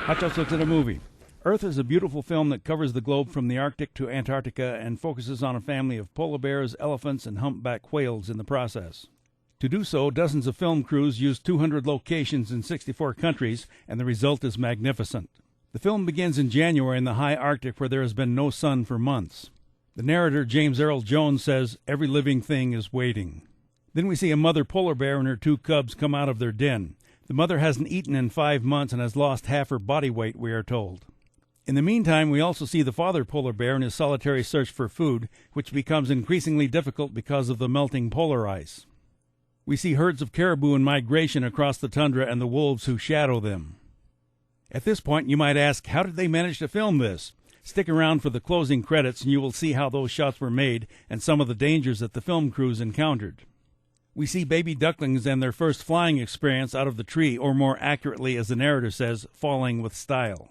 Hot Shots looks at a movie. Earth is a beautiful film that covers the globe from the Arctic to Antarctica and focuses on a family of polar bears, elephants, and humpback whales in the process. To do so, dozens of film crews use 200 locations in 64 countries, and the result is magnificent. The film begins in January in the high Arctic, where there has been no sun for months. The narrator, James Earl Jones, says, "Every living thing is waiting." Then we see a mother polar bear and her two cubs come out of their den. The mother hasn't eaten in 5 months and has lost half her body weight, we are told. In the meantime, we also see the father polar bear in his solitary search for food, which becomes increasingly difficult because of the melting polar ice. We see herds of caribou in migration across the tundra and the wolves who shadow them. At this point, you might ask, how did they manage to film this? Stick around for the closing credits and you will see how those shots were made and some of the dangers that the film crews encountered. We see baby ducklings and their first flying experience out of the tree, or more accurately, as the narrator says, falling with style.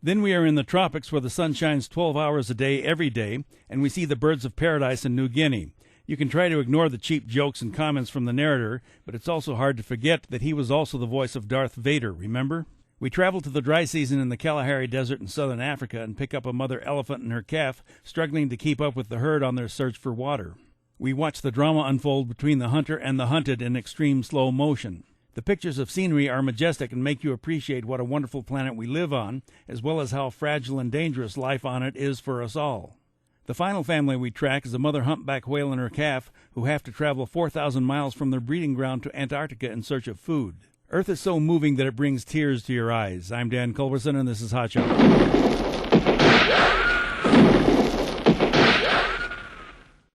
Then we are in the tropics where the sun shines 12 hours a day every day, and we see the birds of paradise in New Guinea. You can try to ignore the cheap jokes and comments from the narrator, but it's also hard to forget that he was also the voice of Darth Vader, remember? We travel to the dry season in the Kalahari Desert in southern Africa and pick up a mother elephant and her calf struggling to keep up with the herd on their search for water. We watch the drama unfold between the hunter and the hunted in extreme slow motion. The pictures of scenery are majestic and make you appreciate what a wonderful planet we live on, as well as how fragile and dangerous life on it is for us all. The final family we track is a mother humpback whale and her calf who have to travel 4,000 miles from their breeding ground to Antarctica in search of food. Earth is so moving that it brings tears to your eyes. I'm Dan Culberson, and this is Hot Shot.